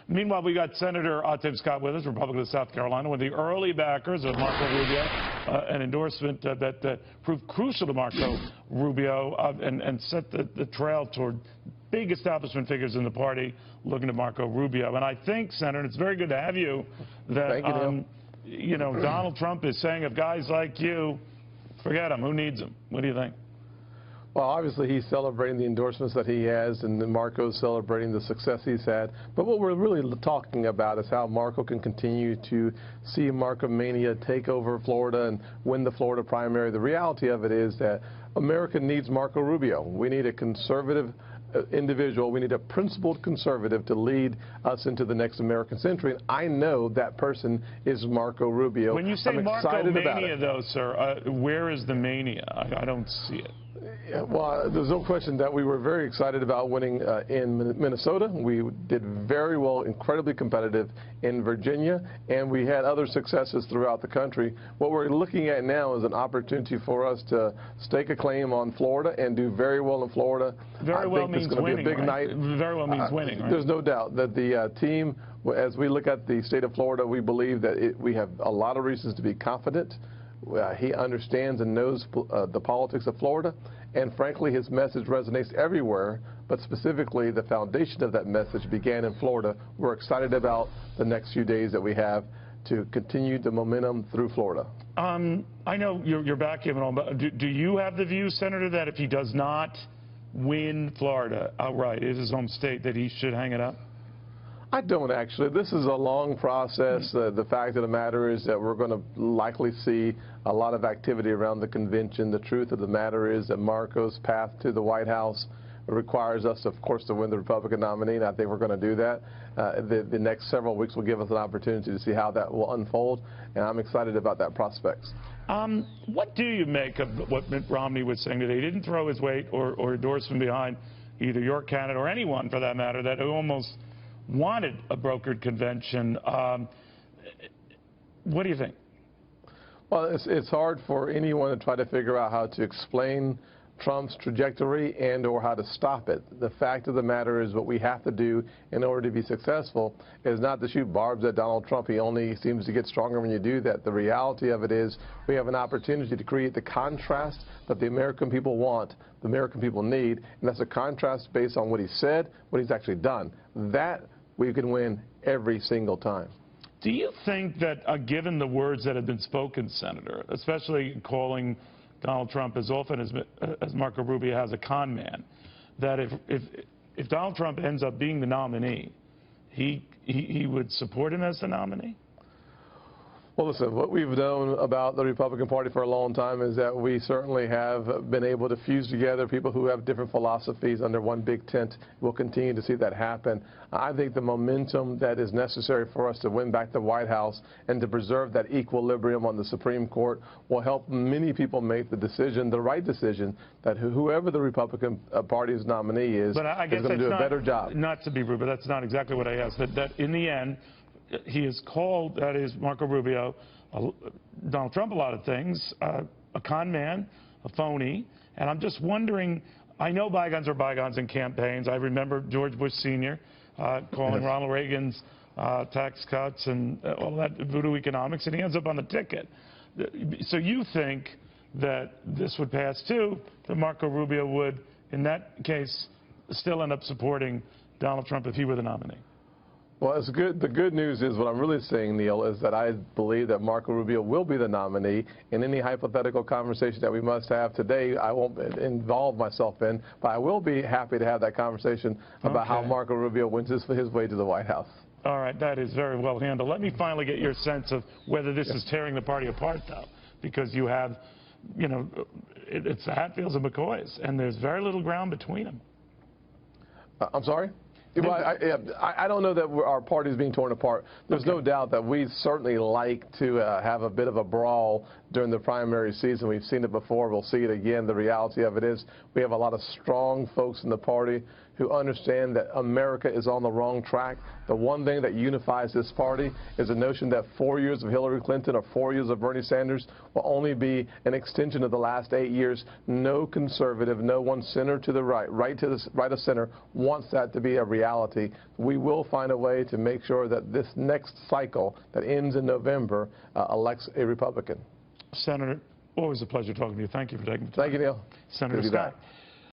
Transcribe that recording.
Meanwhile, we got Senator Tim Scott with us, Republican of South Carolina, one of the early backers of Marco Rubio, an endorsement that proved crucial to Marco Rubio and set the trail toward big establishment figures in the party looking to Marco Rubio. And I think, Senator, and it's very good to have you, that you know, Donald Trump is saying of guys like you, forget him. Who needs him? What do you think? Well, obviously, he's celebrating the endorsements that he has, and Marco's celebrating the success he's had. But what we're really talking about is how Marco can continue to see Marco Mania take over Florida and win the Florida primary. The reality of it is that America needs Marco Rubio. We need a conservative individual. We need a principled conservative to lead us into the next American century. And I know that person is Marco Rubio. When you say Marco Mania, though, sir, where is the mania? I don't see it. Well, there's no question that we were very excited about winning in Minnesota. We did very well, incredibly competitive in Virginia, and we had other successes throughout the country. What we're looking at now is an opportunity for us to stake a claim on Florida and do very well in Florida. Very well means winning, right? Very well means winning, right? There's no doubt that the team, as we look at the state of Florida, we believe that we have a lot of reasons to be confident. He understands and knows the politics of Florida, and frankly, his message resonates everywhere, but specifically the foundation of that message began in Florida. We're excited about the next few days that we have to continue the momentum through Florida. I know you're back in and all, but do you have the view, Senator, that if he does not win Florida outright, is his home state, that he should hang it up? I don't actually. This is a long process. The fact of the matter is that we're going to likely see a lot of activity around the convention. The truth of the matter is that Marco's path to the White House requires us, of course, to win the Republican nominee, and I think we're going to do that. The next several weeks will give us an opportunity to see how that will unfold, and I'm excited about that prospects. What do you make of what Mitt Romney was saying today? He didn't throw his weight or endorsement behind either your candidate or anyone, for that matter, that almost wanted a brokered convention. What do you think? Well, it's hard for anyone to try to figure out how to explain Trump's trajectory and or how to stop it. The fact of the matter is what we have to do in order to be successful is not to shoot barbs at Donald Trump. He only seems to get stronger when you do that. The reality of it is we have an opportunity to create the contrast that the American people want, the American people need, and that's a contrast based on what he said, what he's actually done. That we can win every single time. Do you think that, given the words that have been spoken, Senator, especially calling Donald Trump as often as Marco Rubio has a con man, that if Donald Trump ends up being the nominee, he would support him as the nominee? Well, listen, what we've known about the Republican Party for a long time is that we certainly have been able to fuse together people who have different philosophies under one big tent. We'll continue to see that happen. I think the momentum that is necessary for us to win back the White House and to preserve that equilibrium on the Supreme Court will help many people make the decision, the right decision, that whoever the Republican Party's nominee is going to do a better job. Not to be rude, but that's not exactly what I asked. That in the end, he is called, that is Marco Rubio, Donald Trump, a lot of things, a con man, a phony. And I'm just wondering, I know bygones are bygones in campaigns. I remember George Bush Sr. Calling Ronald Reagan's tax cuts and all that voodoo economics, and he ends up on the ticket. So you think that this would pass too, that Marco Rubio would, in that case, still end up supporting Donald Trump if he were the nominee? Well, it's good. The good news is what I'm really saying, Neil, is that I believe that Marco Rubio will be the nominee. In any hypothetical conversation that we must have today, I won't involve myself in, but I will be happy to have that conversation about how Marco Rubio wins his way to the White House. All right, that is very well handled. Let me finally get your sense of whether this is tearing the party apart, though, because you have, you know, it's the Hatfields and McCoys, and there's very little ground between them. I'm sorry? Well, I don't know that our party is being torn apart. There's no doubt that we certainly like to have a bit of a brawl during the primary season. We've seen it before. We'll see it again. The reality of it is we have a lot of strong folks in the party who understand that America is on the wrong track. The one thing that unifies this party is the notion that 4 years of Hillary Clinton or 4 years of Bernie Sanders will only be an extension of the last 8 years. No conservative, no one center to the right, right of center wants that to be a reality. We will find a way to make sure that this next cycle that ends in November elects a Republican. Senator, always a pleasure talking to you. Thank you for taking the time. Thank you, Neil. Senator Good to be Scott. back.